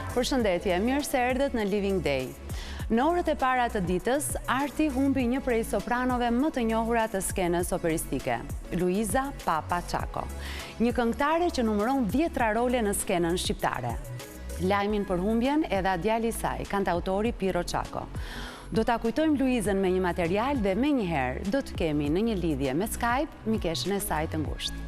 Përshëndetje, mirë se erdhët në Living Day. Në orët e para të ditës, Arti humbi një prej sopranove më të njohura të skenës operistike, Luiza Papa Çako, një këngëtare që numëron 10 role në skenën shqiptare. Lajmin për humbjen e dha djali i saj, kantautori Piro Çako. Do ta kujtojmë Luizën me një material dhe menjëherë do të kemi në një lidhje me Skype mikeshën e saj të ngushtë.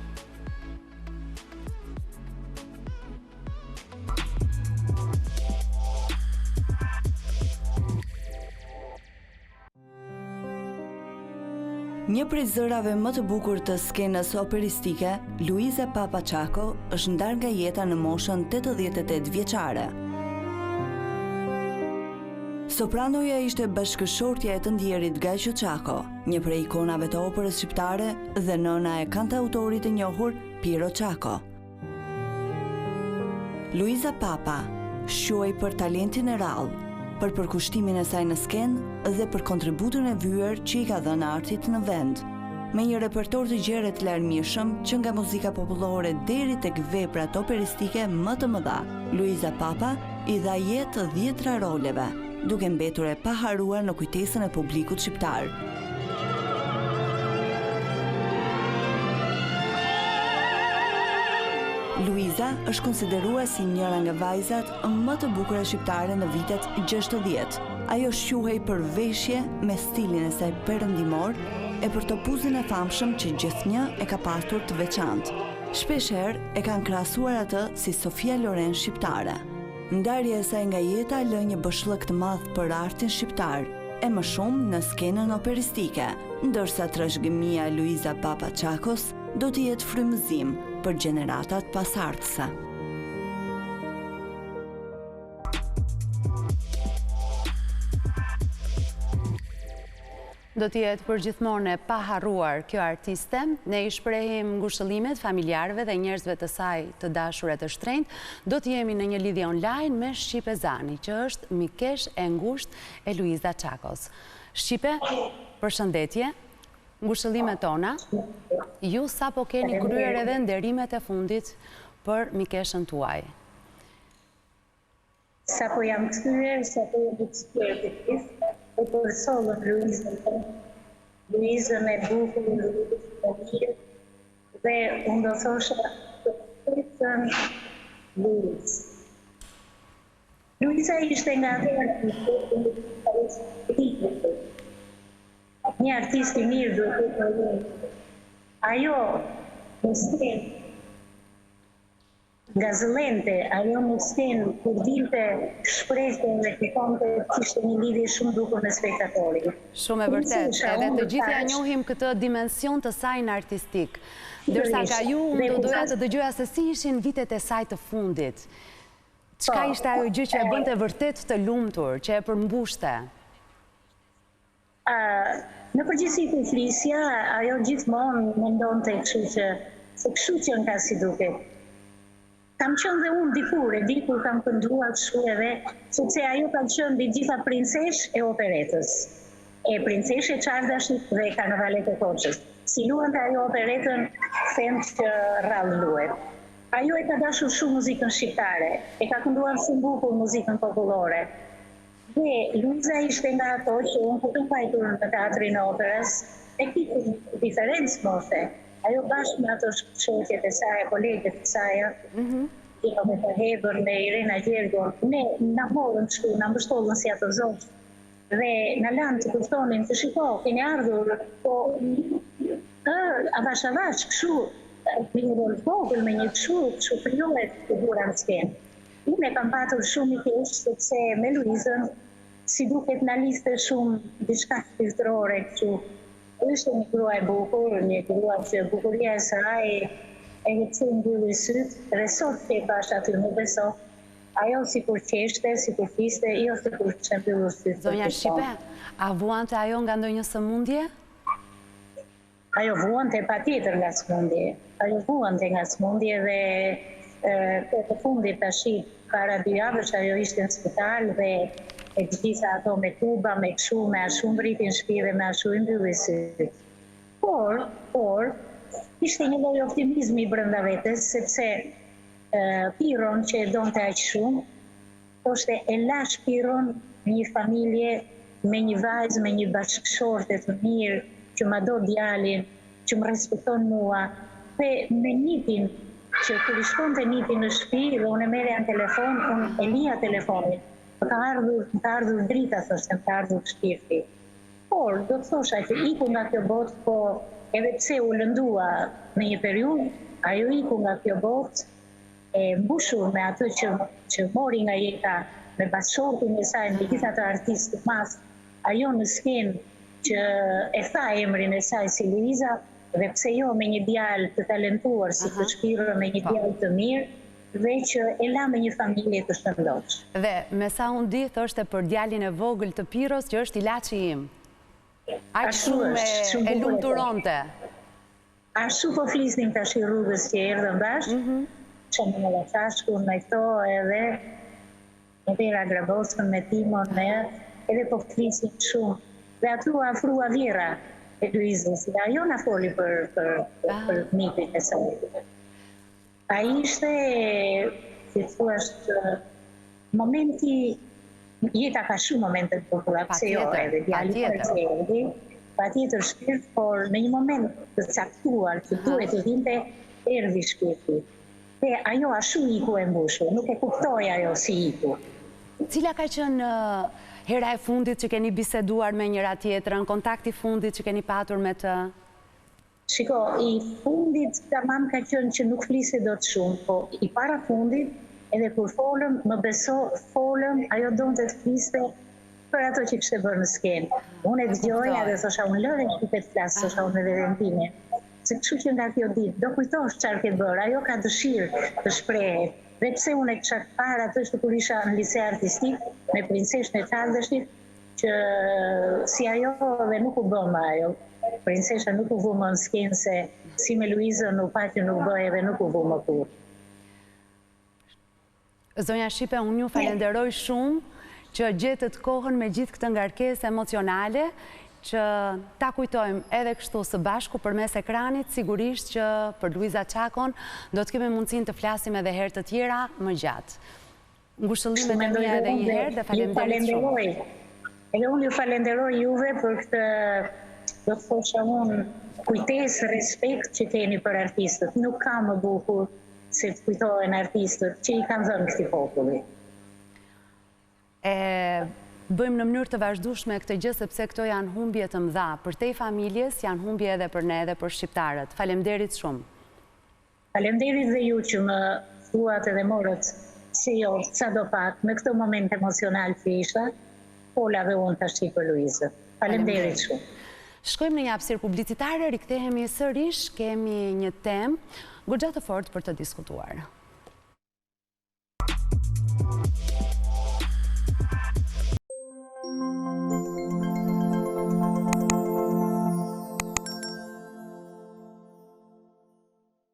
Një prej zërave më të bukur të skenës operistike, Luiza Papa Çako është ndarë nga jeta në moshën 88 vjeçare. Sopranoja ishte bashkëshortja e të ndjerit Gajqo Çako, një prej ikonave të operës shqiptare dhe nëna e kantautorit të njohur Piro Çako. Luiza Papa shquhej për talentin e rrallë, për përkushtimin e saj në skenë dhe për kontributin e vyer që i ka dhënë artit në vend. Me një repertor të gjerë të larmishëm që nga muzika popullore deri tek veprat operistike më të mëdha, Luiza Papa i dha jetë 10 roleve, duke mbetur e paharuar në kujtesën e publikut shqiptar. Luiza është konsideruar si njëra nga vajzat më të bukura shqiptare në vitet 60. Ajo shquhej për veshje me stilin e saj perëndimor e për topuzin e famshëm që gjithnjë e ka pasur të veçantë. Shpeshherë e kanë krahasuar atë si Sofia Loren shqiptare. Ndarja e saj nga jeta lë një bëshllëk të madh për artin shqiptar, e më shumë në skenën operistike, ndërsa trashëgimia e Luiza Papa Çakos do të jetë frymëzim për gjeneratat pasardhëse. Do të jetë përgjithmonë e paharruar kjo artiste. Ne i shprehim ngushëllimet familjarëve dhe njerëzve të saj të dashur e të shtrenjtë. Do të jemi në një lidhje online me Shqipe Zani, që është mikesh e ngushtë e Luiza Çakos. Shqipe, përshëndetje. Ngushëllimet tona, ju sapo keni kryer edhe nderimet e fundit për mikeshën tuaj. Sapo jam kryer, sapo jam kryer, e për sollën Luizën e bukur, Luizën e mirë, dhe unë do thosha të Luiza ishte nga një artist i mirë duhet të jetë. Ajo në skenë gazëllente, ajo në skenë kur dilte shprehte dhe këtonte, kishte një lidhje shumë bukur me spektatorin. Shumë e vërtet, edhe të gjithë ja njohim këtë dimension të saj në artistik. Ndërsa nga ju, unë do doja të dëgjoja se si ishin vitet e saj të fundit. Çka ishte ajo gjë që e bënte vërtet të lumtur, që e përmbushte? Në përgjithësi ku flisja, ajo gjithmonë mendonte kështu që kështu që nga si duket. Kam qenë dhe unë dikur, e di kur kam kënduar kështu edhe, sepse ajo ka qenë mbi gjitha princesh e operetës, e princesh e Çardashit dhe Karnavalet e Korçës. Si luante ajo operetën, them që rrallë luet. Ajo e ka dashur shumë muzikën shqiptare, e ka kënduar shumë bukur muzikën popullore. Dhe Luiza ishte nga ato që unë këtë pajtur në teatrin e operës, e kitë diferencë moshe. Ajo bashkë me ato shoqjet e saj, kolegët e saj, jo me të Hebër, me Irena Gjergon, ne na morën kështu, na mbështollën si ato zotë. Dhe na lanë të kuptonin të shiko, keni ardhur, po avash kështu, me një rol vogël, me një kështu prijohet të bura në skenë. Unë e kam patur shumë i keq, sepse me Luizën, si duket në liste shumë diçka filtrore këtu. Ishte një grua e bukur, një grua që bukuria e saj e një të mbylli syt, dhe sot që e pash aty në beso, ajo si kur qeshte, si kur fiste, jo si kur që mbylli syt. Zonja Shqipe, a vuante ajo nga ndonjë sëmundje? Ajo vuante patjetër nga sëmundje. Ajo vuante nga sëmundje dhe të fundit tashi, para 2 javësh ajo ishte në spital dhe e gjitha ato me tuba, me këshu, me ashu mbritin shpi dhe me ashu mbylli syt. Por, ishte një lloj optimizmi brenda vetes, sepse Piron që e donte aq shumë, thoshte e la Shpiron në një familje me një vajzë, me një bashkëshorte të mirë, që ma do djalin, që më respekton mua, dhe me nitin, që kër i shkonte nitin në shtëpi, dhe unë e merja në telefon, unë e lija telefonin, më ka ardhur drita, thoshte, më ka ardhur shpirti. Por, do të thosha që iku nga kjo botë, po edhe pse u lëndua në një periudhë, ajo iku nga kjo botë, e mbushur me atë që mori nga jeta, me bashkëshortin e saj, me gjitha të artistë të mas, ajo në skenë që e tha emrin e saj si Luiza, dhe pse jo me një djalë të talentuar si të Shpiro, me një djalë të mirë, dhe që e la me një familje të shëndosh. Dhe me sa unë di, thoshte për djalin e vogël të Piros, që është ilaçi im. Aq shumë e lumturonte. Ashtu po flisnim tash i rrugës që erdhën bashkë, që në më laqashku, me këto edhe Vera Grabosën, me Timon, edhe po flisnim shumë. Dhe atu afrua Vera e Luizës, dhe ajo na foli për nitin e saj. A ishte, si thua, momenti, jeta ka shumë momente të bukura, pse jo edhe, pa tjetër shpirt, por në një moment të caktuar që duhet të vinte, erdhi shpirti. Dhe ajo ashtu iku e mbushu, nuk e kuptoj ajo si iku. Cila ka qenë hera e fundit që keni biseduar me njëra tjetrën, kontakti fundit që keni patur me të? Shiko, i fundit tamam ka qenë që nuk flisi do të shumë, po i para fundit, edhe kur folëm, më beso, folëm, ajo donë të fliste për ato që kështë bërë në skenë. Unë e dëgjoja dhe thosha, unë lëre që të flasë, thosha unë edhe vendime. Se kështu që nga kjo ditë, do kujtosh qarë ke bërë, ajo ka dëshirë të shprehet. Dhe pse unë e kësha parë atë që kur isha në lise artistik, me prinseshën e Qaldeshtit, që si ajo dhe nuk u bëmë ajo. Prinsesha nuk u vëmë në skenë se si me Luizën u pa që nuk bëhe dhe nuk u vëmë kur. Zonja Shipe, unë ju falenderoj shumë që gjetët kohën me gjithë këtë ngarkesë emocionale, që ta kujtojmë edhe kështu së bashku për mes ekranit, sigurisht që për Luiza Çakon do të kemi mundësin të flasim edhe herë të tjera më gjatë. Ngushëllimet e mia edhe një herë dhe faleminderit shumë. Edhe unë ju falenderoj juve për këtë, do të thosha unë, kujtesë, respekt që keni për artistët. Nuk ka më bukur se të kujtohen artistët që i kanë dhënë këtij populli. Bëjmë në mënyrë të vazhdueshme këtë gjë sepse këto janë humbje të mëdha për te familjes, janë humbje edhe për ne edhe për shqiptarët. Faleminderit shumë. Faleminderit dhe ju që më thuat edhe morët se jo, sadopak në këtë moment emocional që isha, pola dhe unë tash për Luizën. Faleminderit shumë. Shkojmë në një hapësirë publicitare, rikthehemi sërish, kemi një temë goxha të fortë për të diskutuar.